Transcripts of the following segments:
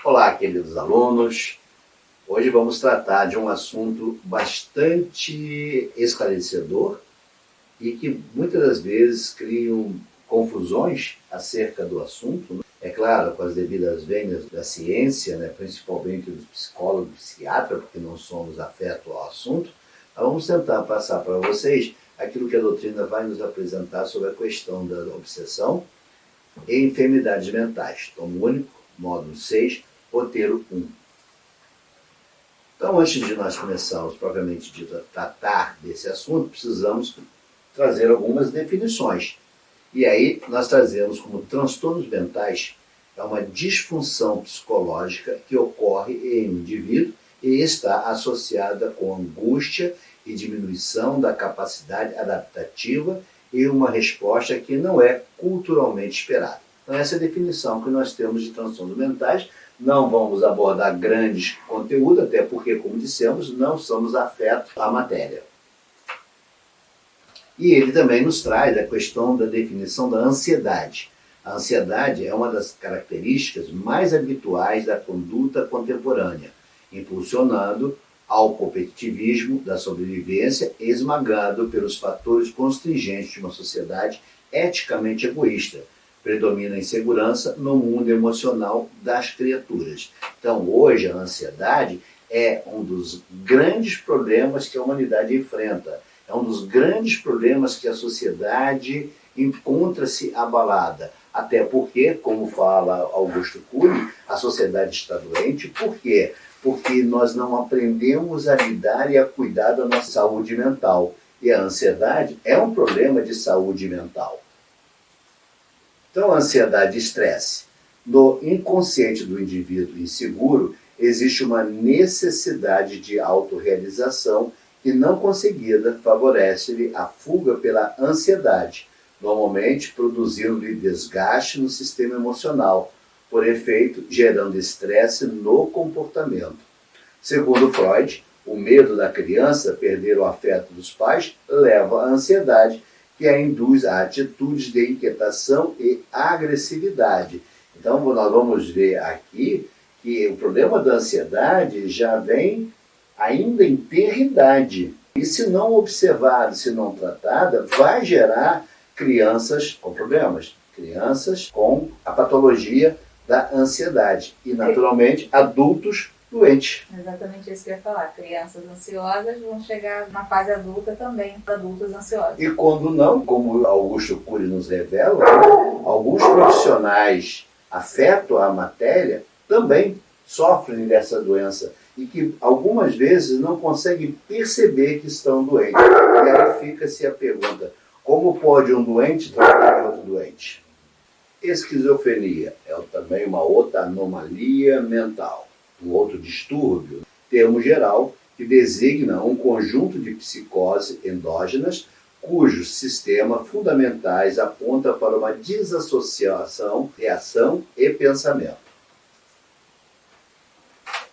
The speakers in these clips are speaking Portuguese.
Olá, queridos alunos. Hoje vamos tratar de um assunto bastante esclarecedor e que muitas das vezes criam confusões acerca do assunto. É claro, com as devidas vênias da ciência, principalmente dos psicólogos e psiquiatras, porque não somos afetos ao assunto. Mas vamos tentar passar para vocês aquilo que a doutrina vai nos apresentar sobre a questão da obsessão e enfermidades mentais. Tomo único, módulo 6, roteiro 1. Então, antes de nós começarmos propriamente dito a tratar desse assunto, precisamos trazer algumas definições. E aí nós trazemos como transtornos mentais uma disfunção psicológica que ocorre em um indivíduo e está associada com angústia e diminuição da capacidade adaptativa e uma resposta que não é culturalmente esperada. Então, essa é a definição que nós temos de transtornos mentais. Não vamos abordar grandes conteúdos, até porque, como dissemos, não somos afetos à matéria. E ele também nos traz a questão da definição da ansiedade. A ansiedade é uma das características mais habituais da conduta contemporânea, impulsionando ao competitivismo da sobrevivência, esmagado pelos fatores constringentes de uma sociedade eticamente egoísta. Predomina a insegurança no mundo emocional das criaturas. Então, hoje, a ansiedade é um dos grandes problemas que a humanidade enfrenta. É um dos grandes problemas que a sociedade encontra-se abalada. Até porque, como fala Augusto Cury, a sociedade está doente. Por quê? Porque nós não aprendemos a lidar e a cuidar da nossa saúde mental. E a ansiedade é um problema de saúde mental. Então, a ansiedade e estresse. No inconsciente do indivíduo inseguro, existe uma necessidade de autorrealização que, não conseguida, favorece-lhe a fuga pela ansiedade, normalmente produzindo-lhe desgaste no sistema emocional, por efeito, gerando estresse no comportamento. Segundo Freud, o medo da criança perder o afeto dos pais leva à ansiedade, que a induz a atitudes de inquietação e agressividade. Então, nós vamos ver aqui que o problema da ansiedade já vem ainda em tenridade. E se não observada, se não tratada, vai gerar crianças com problemas, crianças com a patologia da ansiedade e, naturalmente, adultos doentes. Exatamente isso que eu ia falar. Crianças ansiosas vão chegar na fase adulta também, adultos ansiosos. E quando não, como Augusto Cury nos revela, alguns profissionais afetos à matéria também sofrem dessa doença e que algumas vezes não conseguem perceber que estão doentes. E aí fica-se a pergunta: como pode um doente tratar outro doente? Esquizofrenia é também uma outra anomalia mental, um outro distúrbio, termo geral, que designa um conjunto de psicoses endógenas cujos sistemas fundamentais apontam para uma desassociação de ação e pensamento.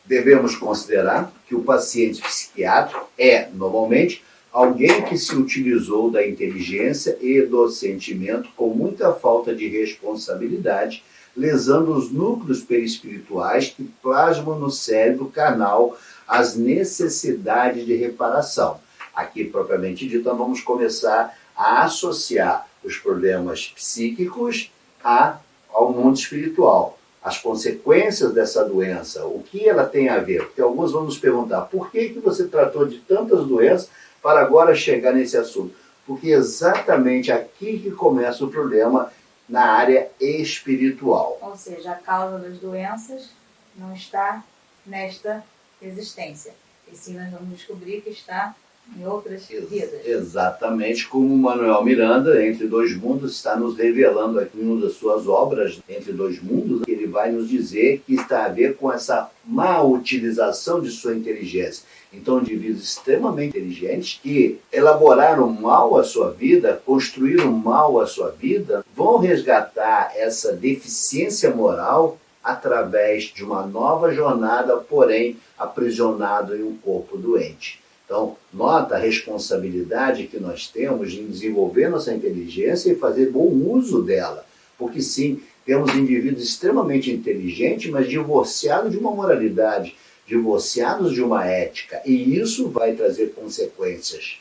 Devemos considerar que o paciente psiquiátrico é, normalmente, alguém que se utilizou da inteligência e do sentimento com muita falta de responsabilidade, lesando os núcleos perispirituais que plasmam no cérebro carnal as necessidades de reparação. Aqui, propriamente dito, nós vamos começar a associar os problemas psíquicos ao mundo espiritual. As consequências dessa doença, o que ela tem a ver? Porque alguns vão nos perguntar: por que você tratou de tantas doenças para agora chegar nesse assunto? Porque é exatamente aqui que começa o problema na área espiritual. Ou seja, a causa das doenças não está nesta existência. E sim, nós vamos descobrir que está em outras vidas. Exatamente como Manuel Miranda, Entre Dois Mundos, está nos revelando aqui em uma das suas obras, Entre Dois Mundos, que ele vai nos dizer que está a ver com essa má utilização de sua inteligência. Então, indivíduos extremamente inteligentes que elaboraram mal a sua vida, construíram mal a sua vida, vão resgatar essa deficiência moral através de uma nova jornada, porém aprisionado em um corpo doente. Então, nota a responsabilidade que nós temos em desenvolver nossa inteligência e fazer bom uso dela. Porque sim, temos indivíduos extremamente inteligentes, mas divorciados de uma moralidade, divorciados de uma ética, e isso vai trazer consequências.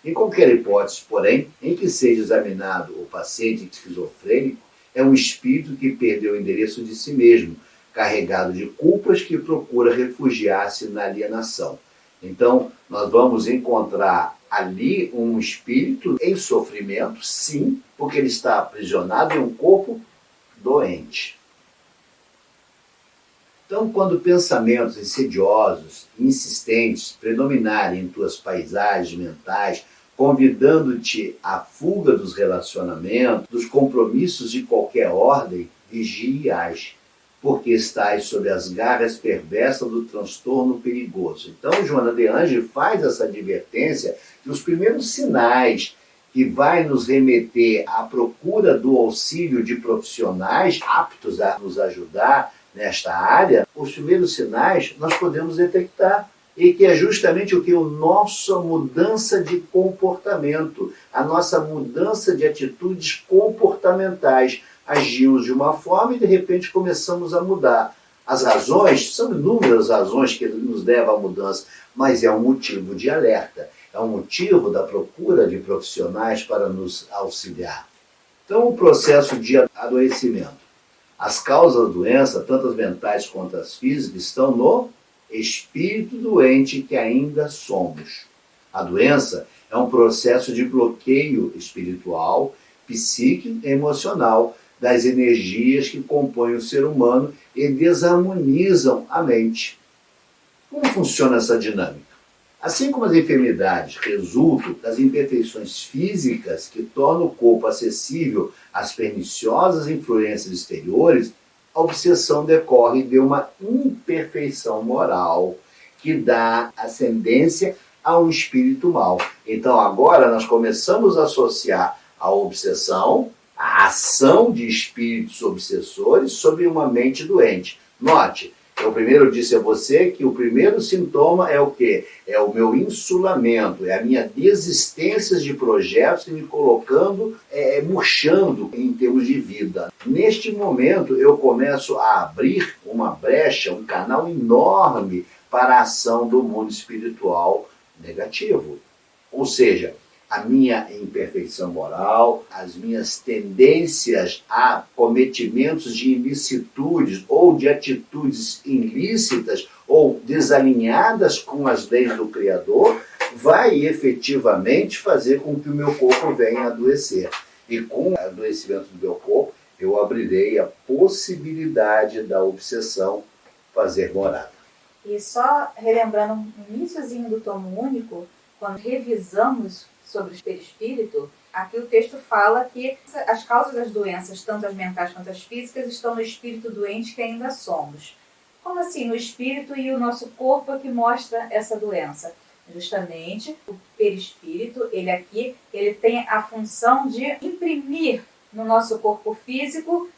Em qualquer hipótese, porém, em que seja examinado o paciente esquizofrênico, é um espírito que perdeu o endereço de si mesmo, carregado de culpas que procura refugiar-se na alienação. Então, nós vamos encontrar ali um espírito em sofrimento, sim, porque ele está aprisionado em um corpo doente. Então, quando pensamentos insidiosos, insistentes, predominarem em tuas paisagens mentais, convidando-te à fuga dos relacionamentos, dos compromissos de qualquer ordem, vigie e age, porque estás sob as garras perversas do transtorno perigoso. Então, Joana de Angelis faz essa advertência que os primeiros sinais que vai nos remeter à procura do auxílio de profissionais aptos a nos ajudar nesta área, os primeiros sinais nós podemos detectar, e que é justamente o que? A nossa mudança de comportamento, a nossa mudança de atitudes comportamentais. Agimos de uma forma e de repente começamos a mudar. As razões, são inúmeras razões que nos levam à mudança, mas é um motivo de alerta, é um motivo da procura de profissionais para nos auxiliar. Então, o processo de adoecimento. As causas da doença, tanto as mentais quanto as físicas, estão no espírito doente que ainda somos. A doença é um processo de bloqueio espiritual, psíquico e emocional das energias que compõem o ser humano e desarmonizam a mente. Como funciona essa dinâmica? Assim como as enfermidades resultam das imperfeições físicas que tornam o corpo acessível às perniciosas influências exteriores, a obsessão decorre de uma imperfeição moral que dá ascendência a um espírito mau. Então agora nós começamos a associar a obsessão, a ação de espíritos obsessores sobre uma mente doente. Note, eu primeiro disse a você que o primeiro sintoma é o quê? É o meu insulamento, é a minha desistência de projetos e me colocando, murchando em termos de vida. Neste momento eu começo a abrir uma brecha, um canal enorme para a ação do mundo espiritual negativo. Ou seja, a minha imperfeição moral, as minhas tendências a cometimentos de ilicitudes ou de atitudes ilícitas ou desalinhadas com as leis do Criador, vai efetivamente fazer com que o meu corpo venha a adoecer. E com o adoecimento do meu corpo, eu abrirei a possibilidade da obsessão fazer morada. E só relembrando o iniciozinho do tomo único, quando revisamos sobre o perispírito, aqui o texto fala que as causas das doenças, tanto as mentais quanto as físicas, estão no espírito doente que ainda somos. Como assim? No espírito e o nosso corpo é que mostra essa doença. Justamente, o perispírito, ele tem a função de imprimir no nosso corpo físico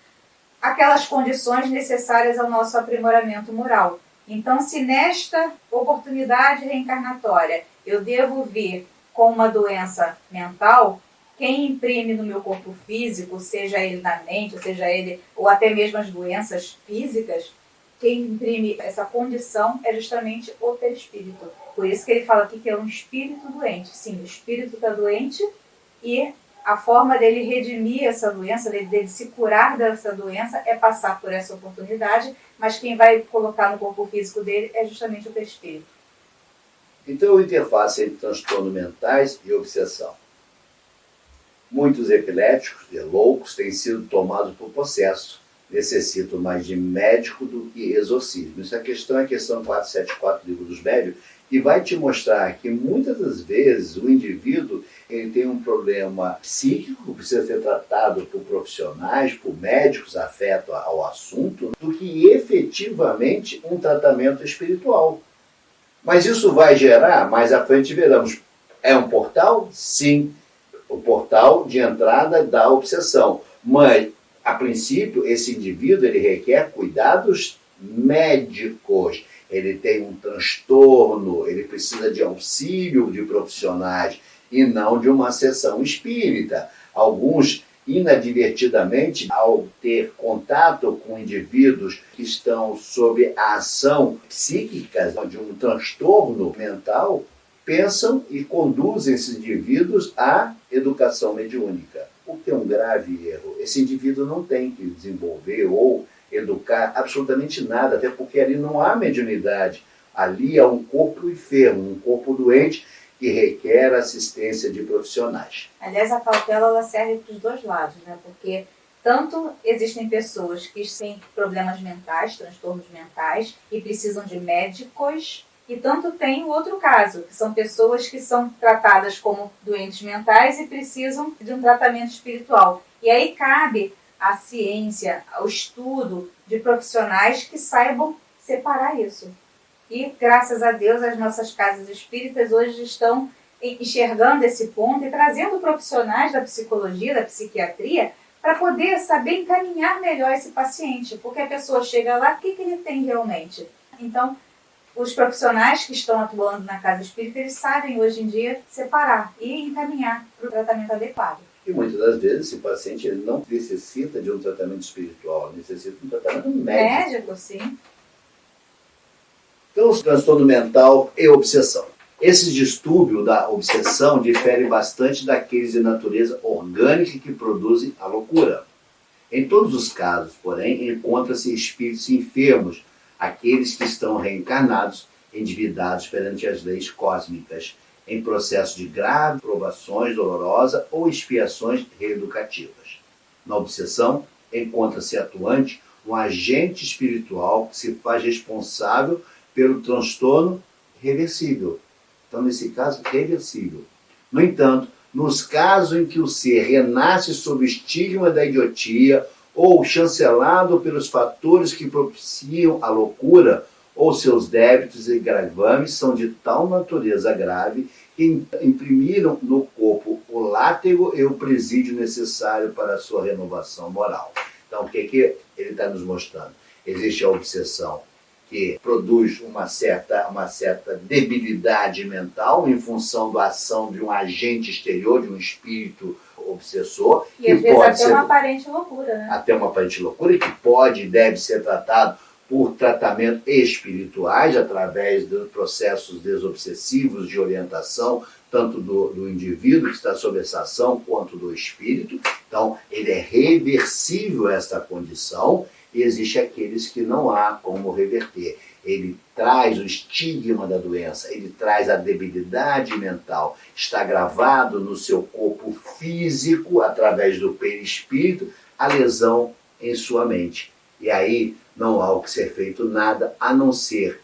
aquelas condições necessárias ao nosso aprimoramento moral. Então, se nesta oportunidade reencarnatória eu devo vir com uma doença mental, quem imprime no meu corpo físico, seja ele na mente, ou até mesmo as doenças físicas, quem imprime essa condição é justamente o perispírito. Por isso que ele fala aqui que é um espírito doente. Sim, o espírito está doente e a forma dele redimir essa doença, dele se curar dessa doença, é passar por essa oportunidade, mas quem vai colocar no corpo físico dele é justamente o perispírito. Então, a interface entre transtornos mentais e obsessão. Muitos epiléticos e loucos têm sido tomados por possesso, necessitam mais de médico do que exorcismo. Essa questão é a questão 474 do Livro dos Médiuns, que vai te mostrar que muitas das vezes o indivíduo ele tem um problema psíquico que precisa ser tratado por profissionais, por médicos afeto ao assunto, do que efetivamente um tratamento espiritual. Mas isso vai gerar, mais à frente veremos, é um portal? Sim, o portal de entrada da obsessão. Mas, a princípio, esse indivíduo ele requer cuidados médicos. Ele tem um transtorno, ele precisa de auxílio de profissionais e não de uma sessão espírita. Alguns inadvertidamente, ao ter contato com indivíduos que estão sob a ação psíquica de um transtorno mental, pensam e conduzem esses indivíduos à educação mediúnica. O que é um grave erro. Esse indivíduo não tem que desenvolver ou educar absolutamente nada, até porque ali não há mediunidade. Ali há um corpo enfermo, um corpo doente, que requer assistência de profissionais. Aliás, a cautela ela serve para os dois lados, né? Porque tanto existem pessoas que têm problemas mentais, transtornos mentais, e precisam de médicos, e tanto tem o outro caso, que são pessoas que são tratadas como doentes mentais e precisam de um tratamento espiritual. E aí cabe à ciência, ao estudo de profissionais que saibam separar isso. E, graças a Deus, as nossas casas espíritas hoje estão enxergando esse ponto e trazendo profissionais da psicologia, da psiquiatria, para poder saber encaminhar melhor esse paciente, porque a pessoa chega lá, o que ele tem realmente? Então, os profissionais que estão atuando na casa espírita, eles sabem hoje em dia separar e encaminhar para o tratamento adequado. E muitas das vezes esse paciente ele não necessita de um tratamento espiritual, ele necessita de um tratamento médico. Médico, sim. Então, o transtorno mental e obsessão. Esse distúrbio da obsessão difere bastante daqueles de natureza orgânica que produzem a loucura. Em todos os casos, porém, encontra-se espíritos enfermos, aqueles que estão reencarnados, endividados perante as leis cósmicas, em processo de graves provações dolorosas ou expiações reeducativas. Na obsessão, encontra-se atuante um agente espiritual que se faz responsável pelo transtorno reversível. Então, nesse caso, reversível. No entanto, nos casos em que o ser renasce sob o estigma da idiotia ou chancelado pelos fatores que propiciam a loucura, ou seus débitos e gravames são de tal natureza grave que imprimiram no corpo o látego e o presídio necessário para a sua renovação moral. Então, o que ele está nos mostrando? Existe a obsessão, que produz uma certa debilidade mental em função da ação de um agente exterior, de um espírito obsessor. E às vezes até uma aparente loucura, né? Até uma aparente loucura, que pode e deve ser tratado por tratamentos espirituais, através dos processos desobsessivos de orientação, tanto do indivíduo que está sob essa ação, quanto do espírito. Então, ele é reversível esta condição, e existe aqueles que não há como reverter. Ele traz o estigma da doença, ele traz a debilidade mental, está gravado no seu corpo físico, através do perispírito, a lesão em sua mente. E aí não há o que ser feito nada, a não ser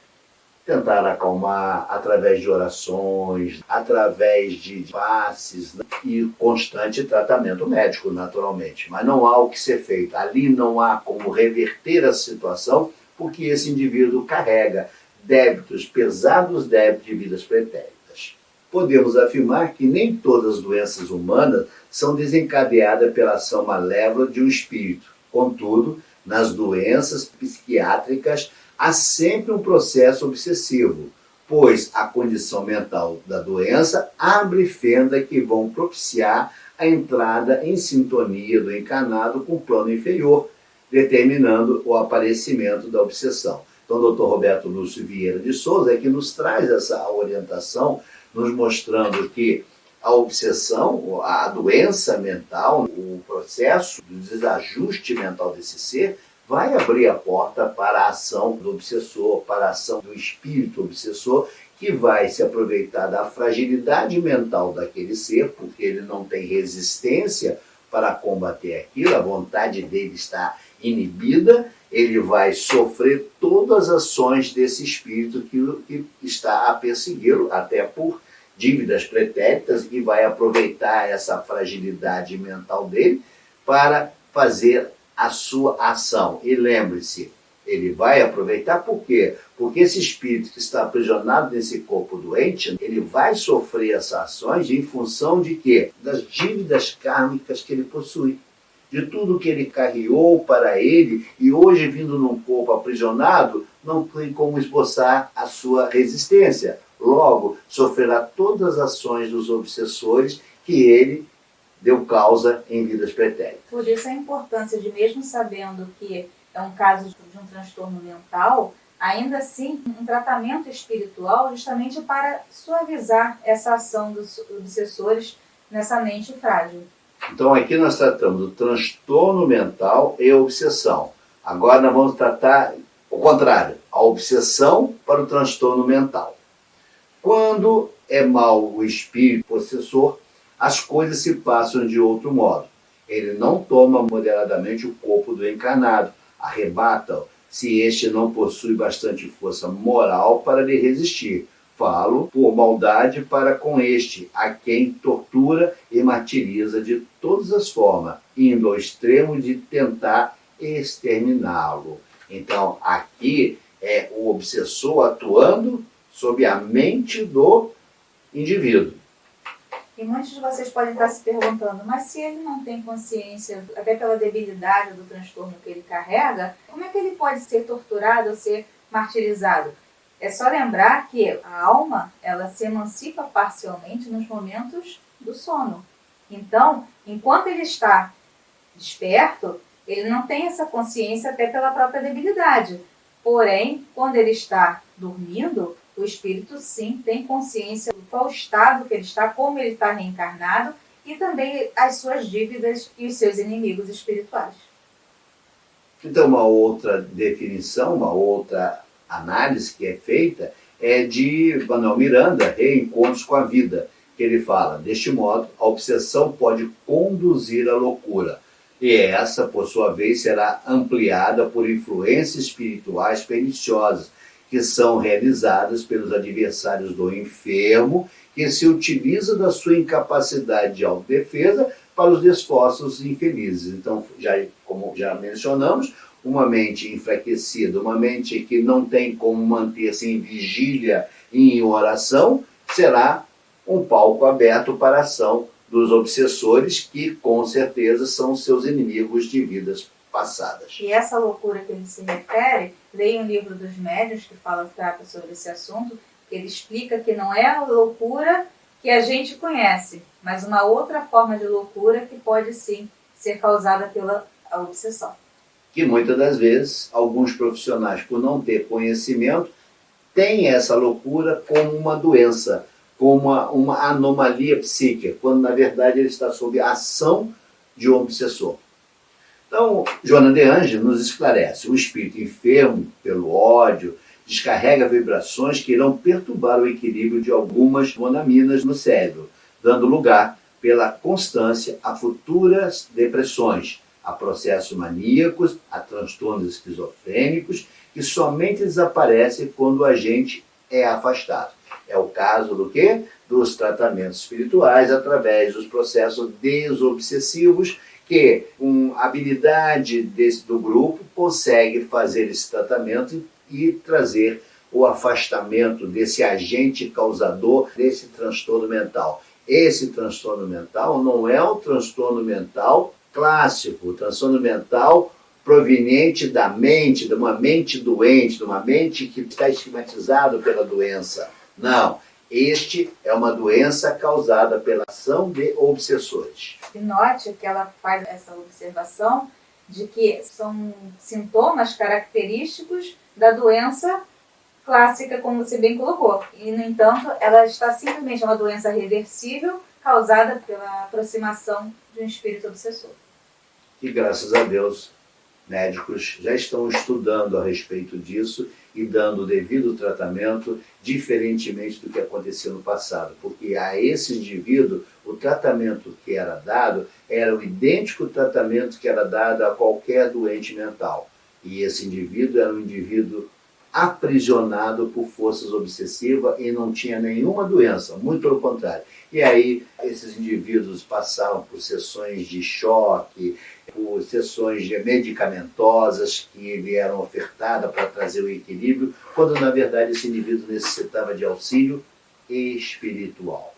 tentar acalmar através de orações, através de passes, né? E constante tratamento médico, naturalmente. Mas não há o que ser feito. Ali não há como reverter a situação, porque esse indivíduo carrega débitos, pesados débitos de vidas pretéritas. Podemos afirmar que nem todas as doenças humanas são desencadeadas pela ação malévola de um espírito. Contudo, nas doenças psiquiátricas, há sempre um processo obsessivo, pois a condição mental da doença abre fenda que vão propiciar a entrada em sintonia do encarnado com o plano inferior, determinando o aparecimento da obsessão. Então, o Dr. Roberto Lúcio Vieira de Souza é que nos traz essa orientação, nos mostrando que a obsessão, a doença mental, o processo do desajuste mental desse ser, vai abrir a porta para a ação do obsessor, para a ação do espírito obsessor, que vai se aproveitar da fragilidade mental daquele ser, porque ele não tem resistência para combater aquilo, a vontade dele está inibida, ele vai sofrer todas as ações desse espírito que está a persegui-lo, até por dívidas pretéritas, e vai aproveitar essa fragilidade mental dele para fazer a sua ação. E lembre-se, ele vai aproveitar por quê? Porque esse espírito que está aprisionado nesse corpo doente, ele vai sofrer essas ações em função de quê? Das dívidas kármicas que ele possui. De tudo que ele carregou para ele, e hoje vindo num corpo aprisionado, não tem como esboçar a sua resistência. Logo, sofrerá todas as ações dos obsessores que ele deu causa em vidas pretéritas. Por isso a importância de, mesmo sabendo que é um caso de um transtorno mental, ainda assim um tratamento espiritual justamente para suavizar essa ação dos obsessores nessa mente frágil. Então aqui nós tratamos do transtorno mental e obsessão. Agora nós vamos tratar o contrário, a obsessão para o transtorno mental. Quando é mau o espírito possessor, as coisas se passam de outro modo. Ele não toma moderadamente o corpo do encarnado, arrebata-o, se este não possui bastante força moral para lhe resistir. Falo por maldade para com este, a quem tortura e martiriza de todas as formas, indo ao extremo de tentar exterminá-lo. Então, aqui é o obsessor atuando sob a mente do indivíduo. E muitos de vocês podem estar se perguntando, mas se ele não tem consciência, até pela debilidade do transtorno que ele carrega, como é que ele pode ser torturado ou ser martirizado? É só lembrar que a alma, ela se emancipa parcialmente nos momentos do sono. Então, enquanto ele está desperto, ele não tem essa consciência até pela própria debilidade. Porém, quando ele está dormindo, o espírito sim tem consciência do qual estado que ele está, como ele está reencarnado e também as suas dívidas e os seus inimigos espirituais. Então, uma outra definição, uma outra análise que é feita é de Manuel Miranda, Reencontros com a Vida, que ele fala, deste modo, a obsessão pode conduzir à loucura, e essa, por sua vez, será ampliada por influências espirituais perniciosas, que são realizadas pelos adversários do enfermo, que se utiliza da sua incapacidade de autodefesa para os esforços infelizes. Então, como já mencionamos, uma mente enfraquecida, uma mente que não tem como manter-se em vigília e em oração, será um palco aberto para a ação dos obsessores, que com certeza são seus inimigos de vidas passadas. E essa loucura que ele se refere, leia um livro dos médiuns que trata sobre esse assunto, que ele explica que não é a loucura que a gente conhece, mas uma outra forma de loucura que pode sim ser causada pela obsessão. Que muitas das vezes, alguns profissionais, por não ter conhecimento, têm essa loucura como uma doença, como uma anomalia psíquica, quando na verdade ele está sob a ação de um obsessor. Então, Joana de Ângelis nos esclarece, o espírito enfermo pelo ódio descarrega vibrações que irão perturbar o equilíbrio de algumas monaminas no cérebro, dando lugar, pela constância, a futuras depressões, a processos maníacos, a transtornos esquizofrênicos, que somente desaparecem quando o agente é afastado. É o caso do quê? Dos tratamentos espirituais através dos processos desobsessivos, que uma habilidade do grupo consegue fazer esse tratamento e trazer o afastamento desse agente causador desse transtorno mental. Esse transtorno mental não é um transtorno mental clássico, o transtorno mental proveniente da mente, de uma mente doente, de uma mente que está estigmatizada pela doença. Não, este é uma doença causada pela ação de obsessores. E note que ela faz essa observação de que são sintomas característicos da doença clássica, como você bem colocou. E, no entanto, ela está simplesmente uma doença reversível causada pela aproximação de um espírito obsessor. E graças a Deus, médicos já estão estudando a respeito disso e dando o devido tratamento, diferentemente do que acontecia no passado. Porque a esse indivíduo, o tratamento que era dado era o idêntico tratamento que era dado a qualquer doente mental. E esse indivíduo era um indivíduo aprisionado por forças obsessivas e não tinha nenhuma doença, muito pelo contrário. E aí esses indivíduos passavam por sessões de choque, por sessões medicamentosas que lhe eram ofertadas para trazer o equilíbrio, quando na verdade esse indivíduo necessitava de auxílio espiritual.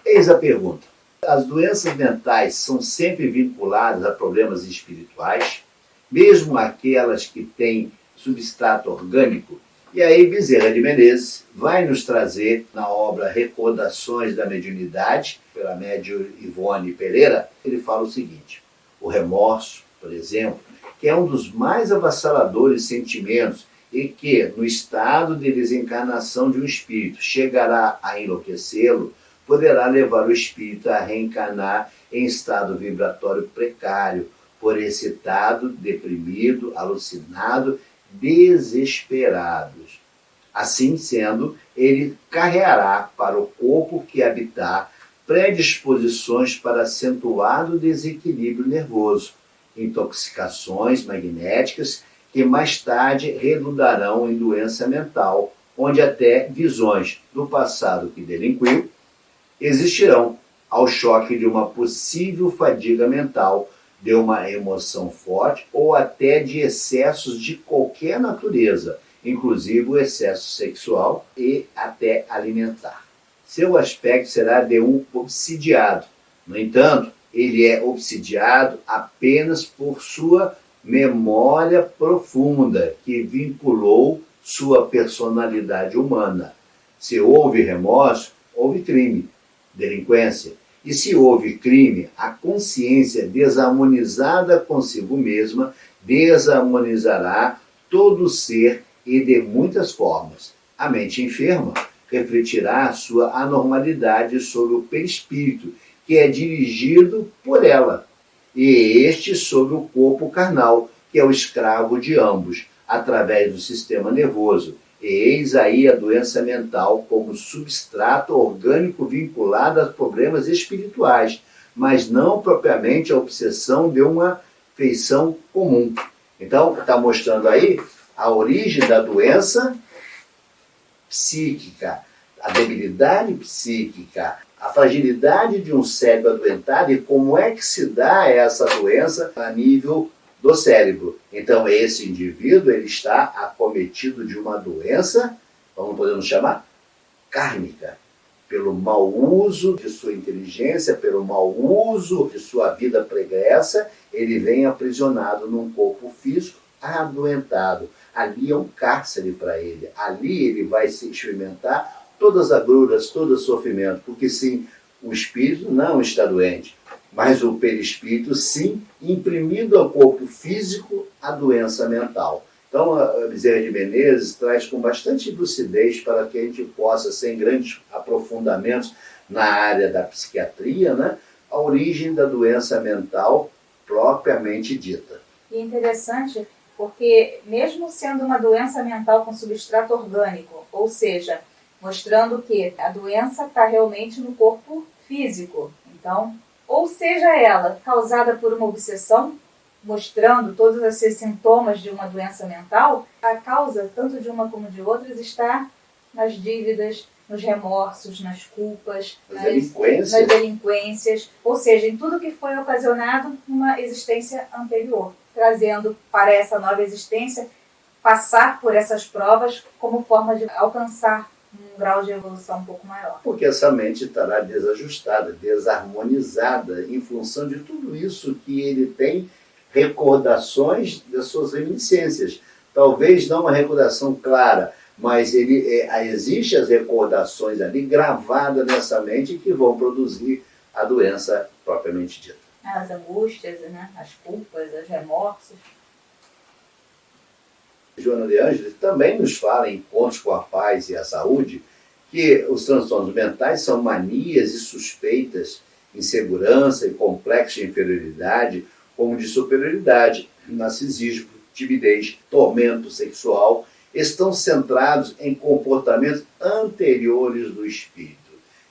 Eis a pergunta: as doenças mentais são sempre vinculadas a problemas espirituais, mesmo aquelas que têm substrato orgânico? E aí Bezerra de Menezes vai nos trazer, na obra Recordações da Mediunidade, pela médium Ivone Pereira, ele fala o seguinte: o remorso, por exemplo, que é um dos mais avassaladores sentimentos e que, no estado de desencarnação de um espírito, chegará a enlouquecê-lo, poderá levar o espírito a reencarnar em estado vibratório precário, por excitado, deprimido, alucinado, desesperados. Assim sendo, ele carreará para o corpo que habitar predisposições para acentuado desequilíbrio nervoso, intoxicações magnéticas que mais tarde redundarão em doença mental, onde até visões do passado que delinquiu existirão ao choque de uma possível fadiga mental, de uma emoção forte ou até de excessos de qualquer natureza, inclusive o excesso sexual e até alimentar. Seu aspecto será de um obsidiado. No entanto, ele é obsidiado apenas por sua memória profunda, que vinculou sua personalidade humana. Se houve remorso, houve crime, delinquência. E se houve crime, a consciência desarmonizada consigo mesma desarmonizará todo o ser e de muitas formas. A mente enferma refletirá sua anormalidade sobre o perispírito, que é dirigido por ela, e este sobre o corpo carnal, que é o escravo de ambos, através do sistema nervoso. E eis aí a doença mental como substrato orgânico vinculado a problemas espirituais, mas não propriamente a obsessão de uma feição comum. Então, está mostrando aí a origem da doença psíquica, a debilidade psíquica, a fragilidade de um cérebro adoentado e como é que se dá essa doença a nível do cérebro. Então, esse indivíduo ele está acometido de uma doença, vamos podemos chamar, kármica, pelo mau uso de sua inteligência, pelo mau uso de sua vida pregressa, ele vem aprisionado num corpo físico adoentado. Ali é um cárcere para ele. Ali ele vai se experimentar todas as agruras, todo o sofrimento, porque sim, o espírito não está doente, mas o perispírito sim, imprimido ao corpo físico a doença mental. Então, a Bezerra de Menezes traz com bastante lucidez para que a gente possa, sem grandes aprofundamentos na área da psiquiatria, né, a origem da doença mental propriamente dita. E é interessante porque, mesmo sendo uma doença mental com substrato orgânico, ou seja, mostrando que a doença está realmente no corpo físico, então, ou seja ela causada por uma obsessão, mostrando todos esses sintomas de uma doença mental, a causa, tanto de uma como de outras, está nas dívidas, nos remorsos, nas culpas, nas delinquências, ou seja, em tudo que foi ocasionado numa existência anterior, trazendo para essa nova existência passar por essas provas como forma de alcançar um grau de evolução um pouco maior. Porque essa mente estará desajustada, desarmonizada, em função de tudo isso que ele tem recordações das suas reminiscências. Talvez não uma recordação clara, mas existem as recordações ali gravadas nessa mente que vão produzir a doença propriamente dita. As angústias, né? As culpas, os remorsos. Joana de Ângeles também nos fala em Contos com a Paz e a Saúde que os transtornos mentais são manias e suspeitas, insegurança e complexo de inferioridade, como de superioridade, narcisismo, timidez, tormento sexual, estão centrados em comportamentos anteriores do espírito,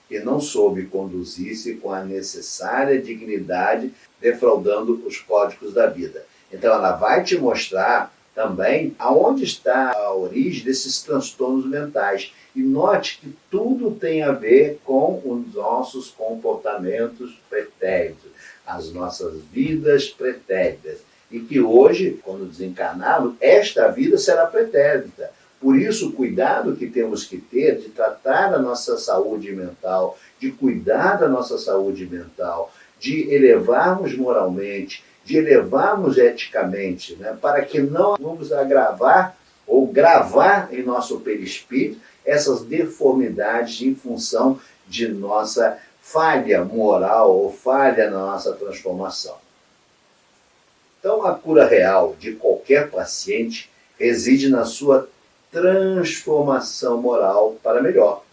que não soube conduzir-se com a necessária dignidade, defraudando os códigos da vida. Então ela vai te mostrar também aonde está a origem desses transtornos mentais. E note que tudo tem a ver com os nossos comportamentos pretéritos, as nossas vidas pretéritas. E que hoje, quando desencarnarmos, esta vida será pretérita. Por isso, o cuidado que temos que ter de tratar a nossa saúde mental, de cuidar da nossa saúde mental, de elevarmos moralmente, de elevarmos eticamente, né, para que não vamos agravar ou gravar em nosso perispírito essas deformidades em função de nossa falha moral ou falha na nossa transformação. Então, a cura real de qualquer paciente reside na sua transformação moral para melhor,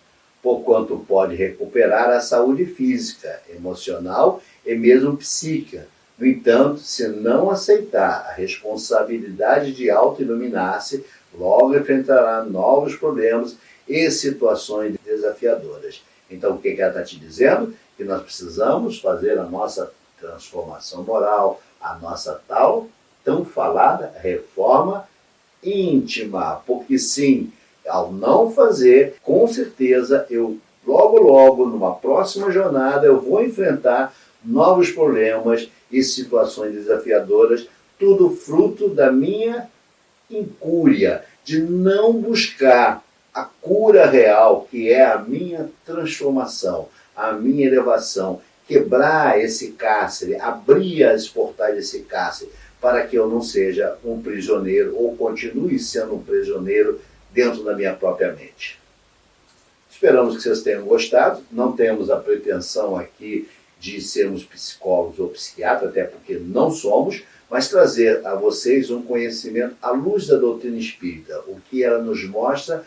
porquanto pode recuperar a saúde física, emocional e mesmo psíquica. No entanto, se não aceitar a responsabilidade de auto-iluminar-se, logo enfrentará novos problemas e situações desafiadoras. Então, o que ela está te dizendo? Que nós precisamos fazer a nossa transformação moral, a nossa tão falada reforma íntima. Porque sim, ao não fazer, com certeza, eu logo, numa próxima jornada, eu vou enfrentar novos problemas e situações desafiadoras, tudo fruto da minha incúria, de não buscar a cura real, que é a minha transformação, a minha elevação, quebrar esse cárcere, abrir as portais desse cárcere, para que eu não seja um prisioneiro ou continue sendo um prisioneiro dentro da minha própria mente. Esperamos que vocês tenham gostado. Não temos a pretensão aqui de sermos psicólogos ou psiquiatras, até porque não somos, mas trazer a vocês um conhecimento à luz da doutrina espírita, o que ela nos mostra,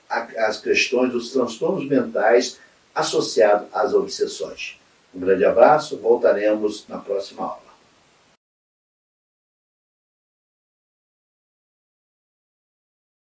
as questões dos transtornos mentais associados às obsessões. Um grande abraço, voltaremos na próxima aula.